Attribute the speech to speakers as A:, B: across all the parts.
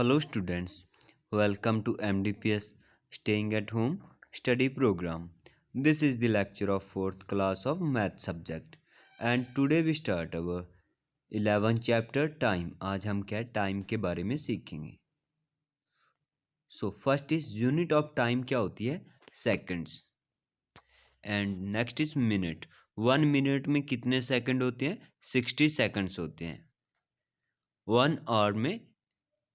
A: Hello students, welcome to MDPS Staying at Home study program. This is the lecture of 4th class of math subject and today we start our 11th chapter time. आज हम क्या time के बारे में सीखेंगे. So first is unit of time क्या होती है seconds and next is minute. 1 minute में कितने सेकंड होते हैं 60 सेकंड्स होते हैं. 1 hour में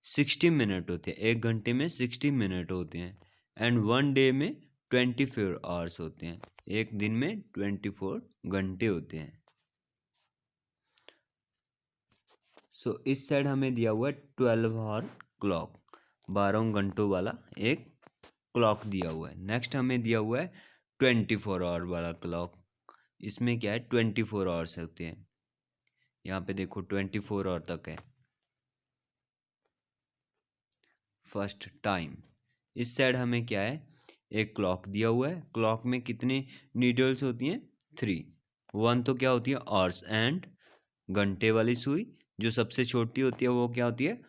A: 60 मिनट होते हैं. 1 घंटे में 60 मिनट होते हैं एंड 1 डे में 24 आवर्स होते हैं. एक दिन में 24 घंटे होते हैं. सो इस साइड हमें दिया हुआ है 12 आवर क्लॉक, 12 घंटों वाला एक क्लॉक दिया हुआ है. नेक्स्ट हमें दिया हुआ है 24 आवर वाला क्लॉक. इसमें क्या है 24 आवर्स होते हैं. यहाँ पे देखो 24 आवर तक है. First time. इस साइड हमें क्या है एक क्लॉक दिया हुआ है. क्लॉक में कितनी नीडल्स होती हैं 3. 1 तो क्या होती है आवर्स एंड घंटे वाली सुई जो सबसे छोटी होती है वो क्या होती है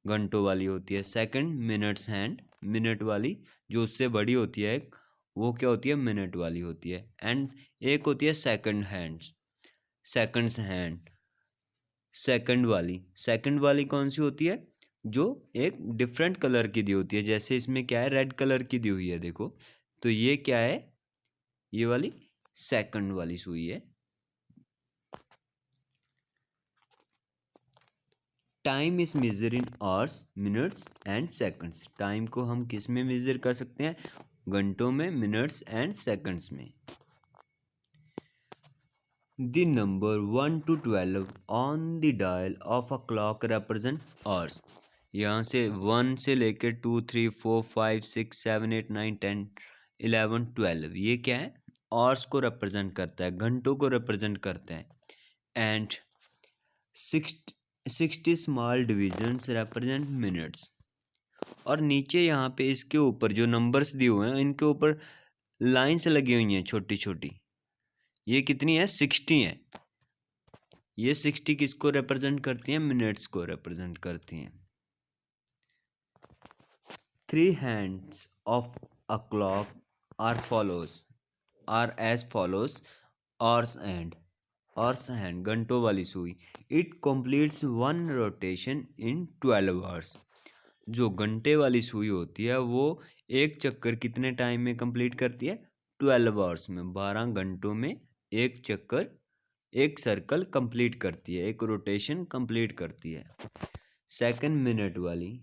A: घंटों वाली होती है. सेकंड मिनट्स हैंड मिनट वाली जो उससे बड़ी होती है एक वो क्या होती है मिनट वाली होती है. एंड एक होती है second hands seconds hand second वाली कौन सी होती है जो एक डिफरेंट कलर की दी होती है. जैसे इसमें क्या है रेड कलर की दी हुई है देखो. तो ये क्या है ये वाली सेकंड वाली सुई है. Time is measure in hours minutes and seconds. Time को हम किस में मेजर कर सकते हैं घंटों में मिनट्स एंड सेकंड्स में. The number 1 to 12 on the dial of a clock represent hours. यहाँ से 1 से लेकर 2, 3, 4, 5, 6, 7, 8, 9, 10, 11, 12 ये क्या है hours को represent करता है घंटों को represent करता है. And 60 small divisions represent minutes. और नीचे यहाँ पे इसके ऊपर जो नंबर्स दिए हुए हैं इनके ऊपर लाइन्स लगी हुई हैं छोटी छोटी. ये कितनी है 60 है. ये 60 किसको रिप्रेजेंट करती हैं मिनट्स को रिप्रेजेंट करती हैं. 3 hands of a clock are as follows. hours hand घंटों वाली सुई. It completes one rotation in 12 hours. जो घंटे वाली सुई होती है वो एक चक्कर कितने टाइम में कंप्लीट करती है 12 आवर्स में. 12 घंटों में एक चक्कर एक सर्कल कंप्लीट करती है एक रोटेशन कंप्लीट करती है. सेकंड मिनट वाली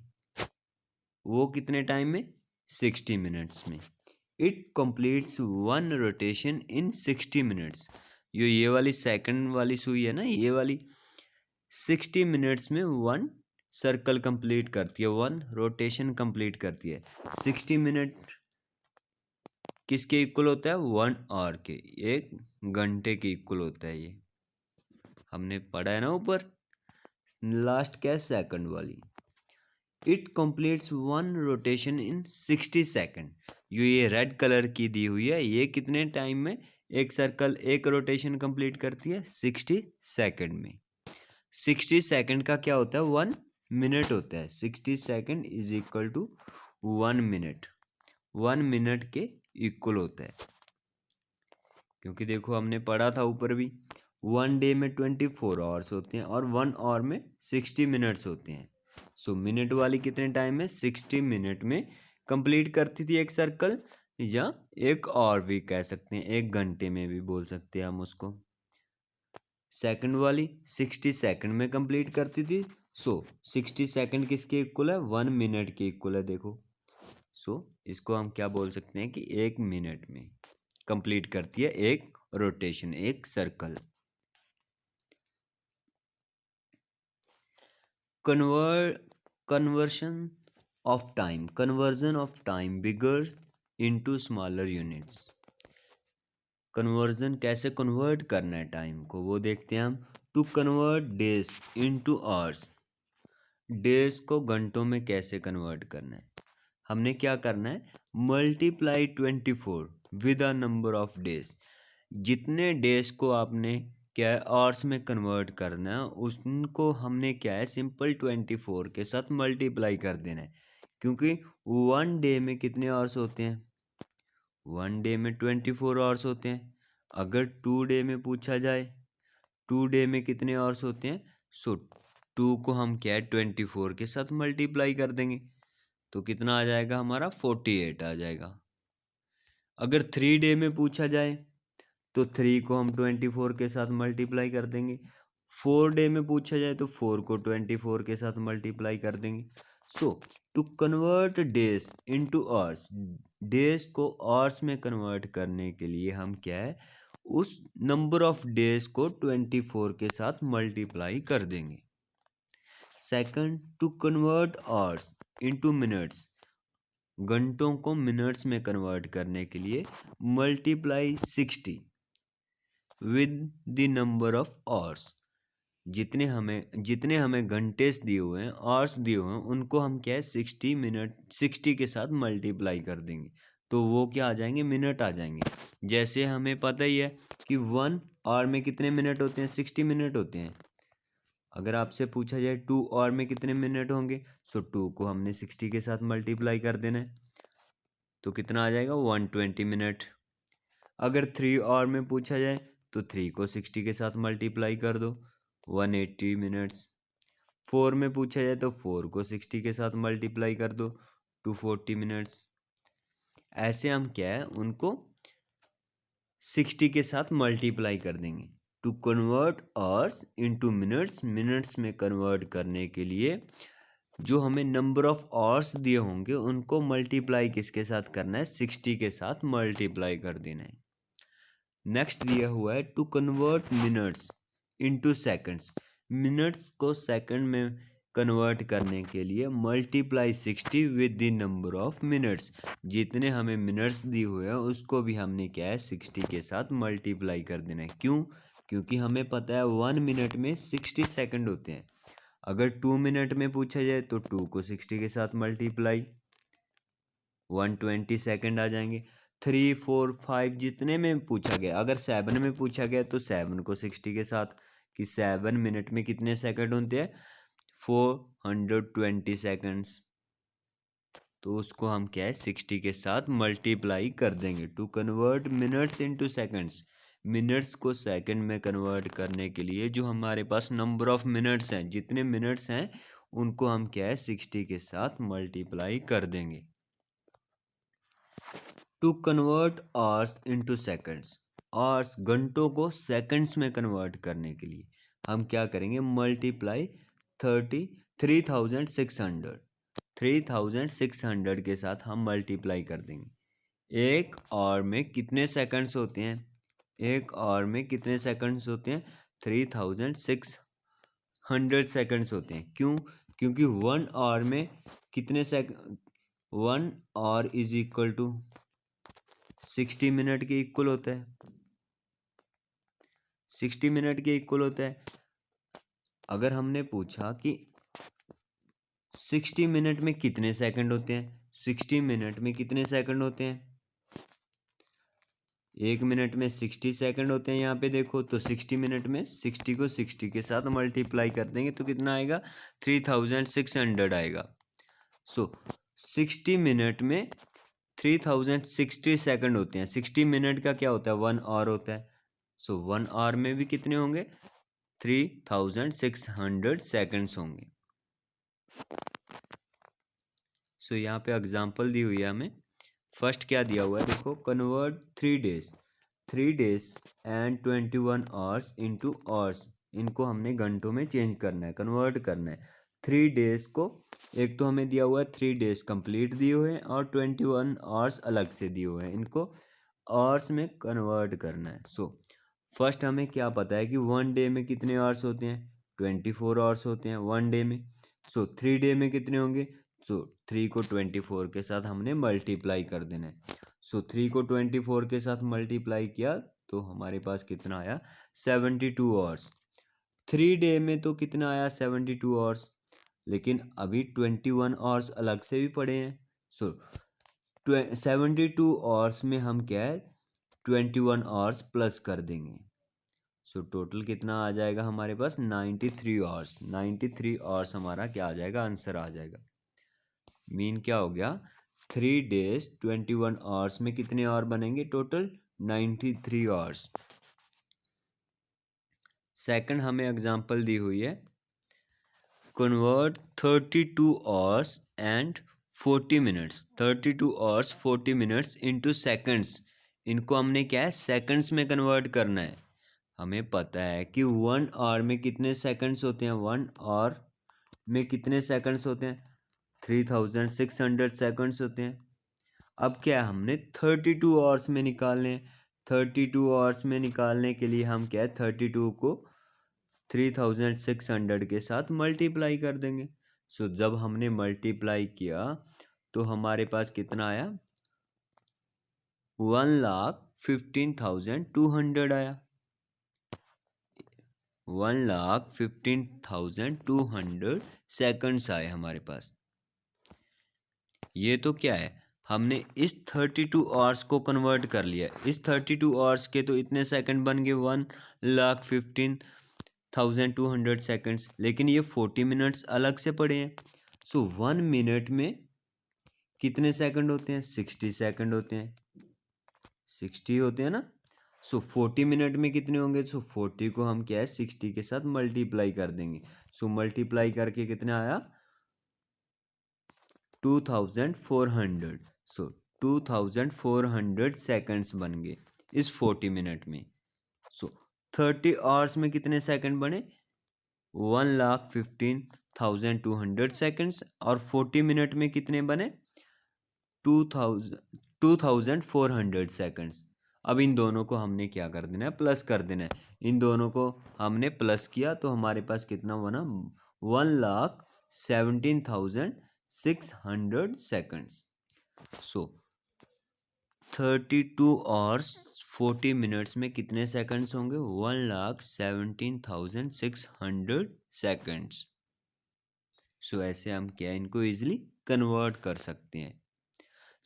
A: वो कितने टाइम में 60 मिनट्स में. It completes one rotation in 60 minutes. ये वाली सेकंड वाली सुई है ना ये वाली 60 मिनट्स में वन सर्कल कंप्लीट करती है वन रोटेशन कंप्लीट करती है. 60 मिनट किसके इक्वल होता है 1 आवर के एक घंटे के इक्वल होता है. ये हमने पढ़ा है ना ऊपर. लास्ट क्या है सेकंड वाली. It completes one rotation in 60 second. ये रेड कलर की दी हुई है ये कितने टाइम में एक सर्कल एक रोटेशन कंप्लीट करती है 60 सेकंड में. 60 सेकंड का क्या होता है 1 मिनट होता है. 60 second is equal to 1 minute. 1 minute के इक्वल होता है. क्योंकि देखो हमने पढ़ा था ऊपर भी 1 डे में 24 आवर्स होते हैं और 1 आवर में 60 मिनट्स होते हैं. सो मिनट वाली कितने टाइम में 60 मिनट में कंप्लीट करती थी एक सर्कल या एक और भी कह सकते हैं एक घंटे में भी बोल सकते हैं हम उसको. सेकंड वाली 60 सेकंड में कंप्लीट करती थी. सो 60 सेकंड किसके इक्वल है 1 मिनट के इक्वल है देखो. सो इसको हम क्या बोल सकते हैं कि एक मिनट में कंप्लीट करती है एक रोटेशन एक circle. Conversion of time bigger into smaller units. Conversion कैसे कन्वर्ट करना है टाइम को वो देखते हैं हम. To convert days into hours. Days को घंटों में कैसे कन्वर्ट करना है हमने क्या करना है multiply 24 with a number of days. जितने डेज को आपने क्या है आवर्स में कन्वर्ट करना है, उनको हमने क्या है सिंपल 24 के साथ मल्टीप्लाई कर देना है, क्योंकि 1 डे में कितने आवर्स होते हैं, 1 डे में 24 आवर्स होते हैं। अगर 2 डे में पूछा जाए 2 डे में कितने आवर्स होते हैं, सो 2 को हम क्या है 24 के साथ मल्टीप्लाई कर देंगे, तो कितना आ जाएगा हमारा 48 आ जाएगा। अगर 3 डे में पूछा जाए तो 3 को हम 24 के साथ मल्टीप्लाई कर देंगे। 4 डे में पूछा जाए तो 4 को 24 के साथ मल्टीप्लाई कर देंगे। So to convert days into hours, days को आवर्स में कन्वर्ट करने के लिए हम क्या है उस नंबर ऑफ डेज को 24 के साथ मल्टीप्लाई कर देंगे। Second, to convert hours into minutes, घंटों को मिनट्स में कन्वर्ट करने के लिए multiply 60 with the number of hours, जितने हमें घंटे दिए हुए हैं आवर्स दिए हुए हैं उनको हम क्या है 60 के साथ मल्टीप्लाई कर देंगे, तो वो क्या आ जाएंगे मिनट आ जाएंगे। जैसे हमें पता ही है कि 1 आवर में कितने मिनट होते हैं, 60 मिनट होते हैं। अगर आपसे पूछा जाए 2 आवर में कितने मिनट होंगे, सो 2 को हमने 60 के साथ मल्टीप्लाई कर देना है, तो कितना आ जाएगा 120 मिनट। अगर 3 आवर में पूछा जाए तो 3 को 60 के साथ मल्टीप्लाई कर दो, 180 मिनट्स। 4 में पूछा जाए तो 4 को 60 के साथ मल्टीप्लाई कर दो, 240 मिनट्स। ऐसे हम क्या है उनको 60 के साथ मल्टीप्लाई कर देंगे। To convert hours into minutes, minutes में कन्वर्ट करने के लिए जो हमें नंबर ऑफ आवर्स दिए होंगे उनको मल्टीप्लाई किसके साथ करना है, 60 के साथ मल्टीप्लाई कर देना है। नेक्स्ट दिया हुआ है to convert minutes into seconds, minutes को सेकंड में कन्वर्ट करने के लिए multiply 60 with the number of minutes, जितने हमें मिनट्स दिए हुए हैं उसको भी हमने क्या है 60 के साथ मल्टीप्लाई कर देना है। क्यों, क्योंकि हमें पता है 1 मिनट में 60 सेकंड होते हैं। अगर 2 मिनट में पूछा जाए तो 2 को 60 के साथ मल्टीप्लाई 120 सेकंड आ जाएंगे। 3, 4, 5 जितने में पूछा गया, अगर 7 में पूछा गया तो 7 को 60 के साथ, कि 7 मिनट में कितने सेकंड होते हैं 420 सेकंड्स, तो उसको हम क्या है 60 के साथ मल्टीप्लाई कर देंगे। To convert minutes into seconds, minutes को सेकंड में कन्वर्ट करने के लिए जो हमारे पास नंबर ऑफ मिनट्स हैं, जितने मिनट्स हैं उनको हम क्या है 60 के साथ मल्टीप्लाई कर देंगे। To convert hours into seconds, hours घंटों को सेकंड्स में कन्वर्ट करने के लिए हम क्या करेंगे मल्टीप्लाई 3600 के साथ हम मल्टीप्लाई कर देंगे। एक आवर में कितने सेकंड्स होते हैं, एक आवर में कितने सेकंड्स होते हैं 3600 सेकंड्स होते हैं। क्यों, क्योंकि 1 आवर में कितने second, 1 hour is equal to 60 minute के इक्वल होता है, 60 मिनट के इक्वल होता है। अगर हमने पूछा कि 60 मिनट में कितने सेकंड होते हैं, 60 मिनट में कितने सेकंड होते हैं, 1 मिनट में 60 सेकंड होते हैं। यहाँ पे देखो तो 60 मिनट में 60 को 60 के साथ मल्टीप्लाई कर देंगे तो कितना आएगा 3600 आएगा। सो 60 मिनट में 3060 सेकंड होते हैं। 60 मिनट का क्या होता है 1 आवर होता है। सो 1 आवर में भी कितने होंगे 3600 सेकंड्स होंगे। सो यहाँ पे एग्जांपल दी हुई है हमें। फर्स्ट क्या दिया हुआ है देखो, convert 3 days and 21 hours into hours, इनको हमने घंटों में चेंज करना है, कन्वर्ट करना है। 3 डेज को, एक तो हमें दिया हुआ है 3 डेज कंप्लीट दिए हुए हैं और 21 आवर्स अलग से दिए हुए हैं, इनको आवर्स में कन्वर्ट करना है। सो फर्स्ट हमें क्या पता है कि 1 डे में कितने आवर्स होते हैं 24 आवर्स होते हैं 1 डे में। सो 3 डे में कितने होंगे, सो 3 को 24 के साथ हमने मल्टीप्लाई कर देना है। सो 3 को 24 के साथ मल्टीप्लाई किया तो हमारे पास कितना आया 72 आवर्स। 3 डे में तो कितना आया 72 आवर्स, लेकिन अभी 21 आवर्स अलग से भी पड़े हैं। सो 72 आवर्स में हम क्या है 21 आवर्स प्लस कर देंगे। सो टोटल कितना आ जाएगा हमारे पास 93 आवर्स। 93 आवर्स हमारा क्या आ जाएगा, आंसर आ जाएगा। मीन क्या हो गया, 3 days 21 आवर्स में कितने आवर बनेंगे टोटल, 93 आवर्स। सेकंड हमें एग्जांपल दी हुई है, convert 32 hours and 40 minutes, 32 hours 40 minutes into seconds. इनको हमने क्या है, सेकंड्स में कन्वर्ट करना है। हमें पता है कि 1 आवर में कितने सेकंड्स होते हैं, 1 आवर में कितने सेकंड्स होते हैं, 3600 सेकंड्स होते हैं। अब क्या है, हमने 32 आवर्स में निकालने हैं। 32 आवर्स में निकालने के लिए हम क्या है, 32 को 3600 के साथ मल्टीप्लाई कर देंगे। सो जब हमने मल्टीप्लाई किया तो हमारे पास कितना आया, 1,15,200 आया। 1,15,200 सेकंड्स आए हमारे पास। ये तो क्या है, हमने इस 32 आवर्स को कन्वर्ट कर लिया। इस 32 आवर्स के तो इतने सेकंड बन गए 1,15,200 सेकंड्स, लेकिन ये 40 मिनट्स अलग से पड़े हैं। सो 1 मिनट में कितने सेकंड होते हैं, 60 सेकंड होते हैं, 60 होते हैं ना। सो 40 मिनट में कितने होंगे, सो 40 को हम क्या है 60 के साथ मल्टीप्लाई कर देंगे। सो मल्टीप्लाई करके कितना आया, 2400। सो 2400 सेकंड्स बन गए इस 40 मिनट में। सो 30 आवर्स में कितने सेकंड बने, 1,15,200 सेकंड्स। और 40 मिनट में कितने बने, 2400 सेकंड्स। अब इन दोनों को हमने क्या कर देना है, प्लस कर देना है। इन दोनों को हमने प्लस किया तो हमारे पास कितना बना, 1,17,600 सेकंड्स। सो 32 आवर्स 40 मिनट्स में कितने सेकंड्स होंगे, 1,17,600 सेकंड्स। सो ऐसे हम क्या इनको इजीली कन्वर्ट कर सकते हैं।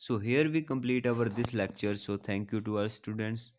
A: So here we complete our this lecture. So thank you to our students.